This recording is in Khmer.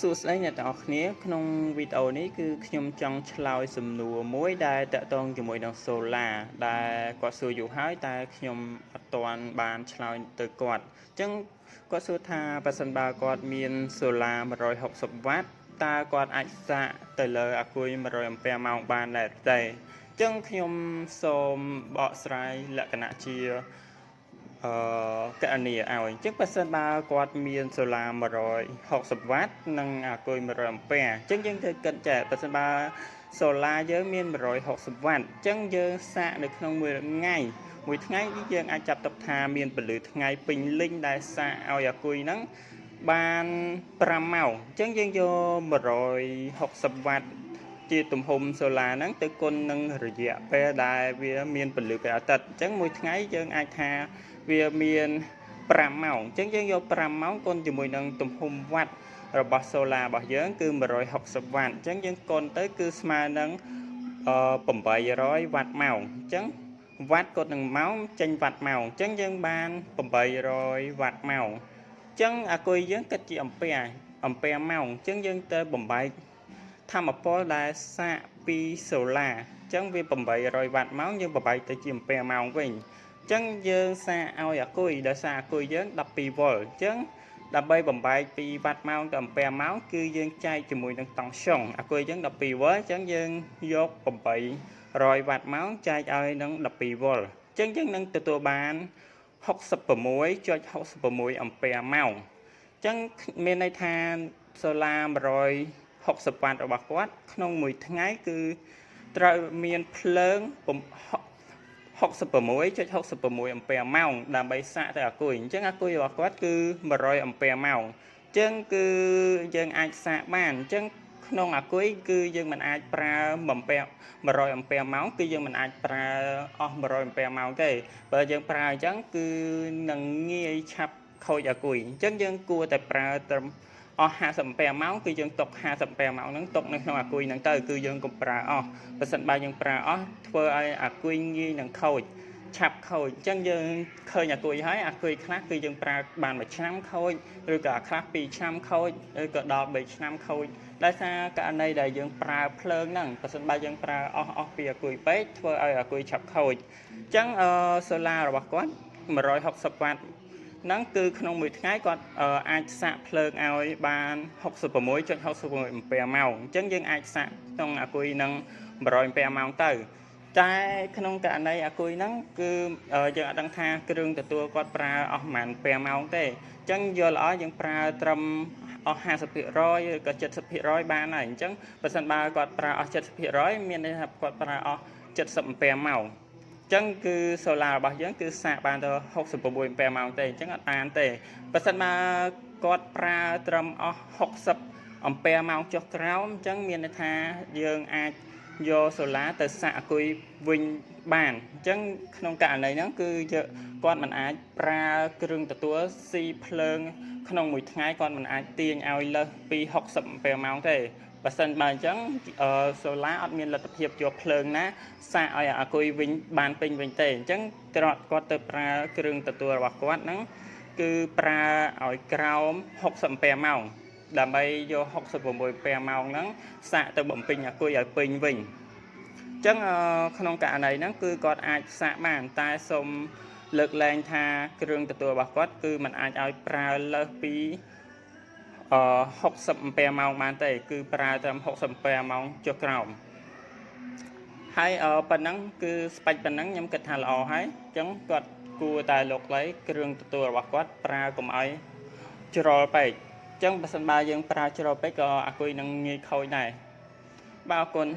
សួស្តីអ្នកទាំងអស់គ្នាក្នុងវីដេអូនេះគឺខ្ញុំចង់ឆ្លើយសំណួរមួយដែលតាក់ទងជាមួយនឹង Solar ដែលគាត់សួរយូរហើយតែខ្ញុំអត់ទាន់បានឆ្លើយទៅគាត់អញ្ចឹងគាត់សួរថាប្រសិនបើគាត់មាន Solar 160 វ៉ាត់តើគាត់អាចសាកទៅលើអាគុយ100 អាំពែម៉ោងបានដែរទេអញ្ចឹងខ្ញុំសូមបកស្រាយលក្ខណៈជាកណនីឲ្យអញ្ចឹងបើសិនបើគាត់មាន Solar 160 វ៉ាត់និងអាគុយ100 អាំពែអញ្ចឹងយើងត្រូវគិតចាបើសិនបើ Solar យើងមាន160 វ៉ាត់អញ្ចឹងយើងសាកនៅក្នុងមួយថ្ងៃយើងអាចចាប់ទុកថាមានពន្លឺថ្ងៃពេញលេញដែលសាកឲ្យអាគុយហ្នឹងបាន5ម៉ោងអញ្ចឹងយើងយក160 វ៉ាត់ជាទំហំ Solar ហ្នឹងទៅគុណនឹងរយៈពេលដែលវាមានពន្លឺព្រះអាទិត្យអញ្ចឹងមួយថ្ងៃយើងអាចថាវាមាន5ម៉ោងអញ្ចឹងយើងយក5ម៉ោងគុណជាមួយនឹងទំហំវ៉ាត់របស់ Solar របស់យើងគឺ160 វ៉ាត់អញ្ចឹងយើងគុណទៅគឺស្មើនឹង800 វ៉ាត់ម៉ោងអញ្ចឹងវ៉ាត់គុណនឹងម៉ោងចេញវ៉ាត់ម៉ោងអញ្ចឹងយើងបាន800 វ៉ាត់ម៉ោងអញ្ចឹងអាគុយយើងគិតជាអាំពែម៉ោងអញ្ចឹងយើងទៅបំបែកថាមពលដែលសាកពី Solar អញ្ចឹងវា800 វ៉ាត់ម៉ោងយើងបំបែកទៅជាអាំពែម៉ោងវិញអញ្ចឹងយើងសាកឲ្យអាគុយដោយសារអាគុយយើង12 វ៉ុលអញ្ចឹងដើម្បីបំបែកពីវ៉ាត់ម៉ោងទៅអាំពែម៉ោងគឺយើងចែកជាមួយនឹងតង់ស្យុងអាគុយយើង12 វ៉ុលអញ្ចឹងយើងយក800 វ៉ាត់ម៉ោងចែកឲ្យនឹង12 វ៉ុលអញ្ចឹងយើងនឹងទទួលបាន 66.66 អាំពែម៉ោងអញ្ចឹងមានន័យថា Solar 160 វ៉ាត់របស់គាត់ក្នុងមួយថ្ងៃគឺត្រូវមានភ្លើង66.66 អាំពែម៉ោងដើម្បីសាកទៅអាគុយអញ្ចឹងអាគុយរបស់គាត់គឺ100 អាំពែម៉ោងអញ្ចឹងគឺយើងអាចសាកបានអញ្ចឹងក្នុងអាគុយគឺយើងមិនអាចប្រើ100 អាំពែម៉ោងគឺយើងមិនអាចប្រើអស់100 អាំពែម៉ោងទេបើយើងប្រើអញ្ចឹងគឺនឹងងាយឆាប់ខូចអាគុយអញ្ចឹងយើងគួរតែប្រើត្រឹមអស់50 អាំពែម៉ោងគឺយើងទុក50 អាំពែម៉ោងហ្នឹងទុកនៅក្នុងអាគុយហ្នឹងទៅគឺយើងកុំប្រើអស់បើសិនបើយើងប្រើអស់ធ្វើឲ្យអាគុយងាយនឹងខូចឆាប់ខូចអញ្ចឹងយើងឃើញអាគុយហើយអាគុយខ្លះគឺយើងប្រើបាន1ឆ្នាំខូចឬក៏អាខ្លះ2ឆ្នាំខូចឬក៏ដល់3ឆ្នាំខូចដោយសារករណីដែលយើងប្រើភ្លើងហ្នឹងបើសិនបើយើងប្រើអស់ពីអាគុយពេកធ្វើឲ្យអាគុយឆាប់ខូចអញ្ចឹងSolar របស់គាត់160 វ៉ាត់ហ្នឹងគឺក្នុងមួយថ្ងៃគាត់អាចសាកភ្លើងឲ្យបាន66.66 អាំពែម៉ោងអញ្ចឹងយើងអាចសាកក្នុងអាគុយនឹង100 អាំពែម៉ោងទៅតែក្នុងករណីអាគុយហ្នឹងគឺយើងអត់ដឹងថាគ្រឿងទទួលគាត់ប្រើអស់ប្រហែលអាំពែម៉ោងទេអញ្ចឹងយកល្អយើងប្រើត្រឹមអស់ 50% ឬក៏ 70% បានហើយអញ្ចឹងបើសិនបើគាត់ប្រើអស់ 70% មានន័យថាគាត់ប្រើអស់70 អាំពែម៉ោងអញ្ចឹងគឺ Solar របស់យើងគឺសាកបានទៅ66 អាំពែម៉ោងទេអញ្ចឹងអត់បានទេបើសិនបើគាត់ប្រើត្រឹមអស់60 អាំពែម៉ោងចុះក្រោមអញ្ចឹងមានន័យថាយើងអាចយក Solar ទៅសាកអាគុយវិញបានអញ្ចឹងក្នុងករណីហ្នឹងគឺគាត់មិនអាចប្រើគ្រឿងទទួលស៊ីភ្លើងក្នុងមួយថ្ងៃគាត់មិនអាចទាញឲ្យលើសពី60 អាំពែម៉ោងទេបើសិនបើអញ្ចឹងSolar អត់មានលទ្ធភាពយកភ្លើងណាសាកឲ្យអាគុយវិញបានពេញវិញទេអញ្ចឹងគាត់ទៅប្រើគ្រឿងទទួលរបស់គាត់ហ្នឹងគឺប្រើឲ្យក្រោម60 អាំពែម៉ោងដើម្បីយក66 អាំពែម៉ោងហ្នឹងសាកទៅបំពេញអាគុយឲ្យពេញវិញអញ្ចឹងក្នុងករណីហ្នឹងគឺគាត់អាចសាកបានតែសូមលើកលែងថាគ្រឿងទទួលរបស់គាត់គឺมันអាចឲ្យប្រើលើសពី60 អាំពែម៉ោងបានទេគឺប្រើត្រឹម60 អាំពែម៉ោងចុះក្រោមហើយប៉ុណ្ណឹងគឺស្ពេចប៉ុណ្ណឹងខ្ញុំគិតថាល្អហើយអញ្ចឹងគាត់គួរតែលោកឡៃគ្រឿងទទួលរបស់គាត់ប្រើកុំឲ្យច្រល់ពេកអញ្ចឹងបើសិនបើយើងប្រើច្រល់ពេកក៏អាគុយនឹងងាយខូចដែរបាទអរគុណ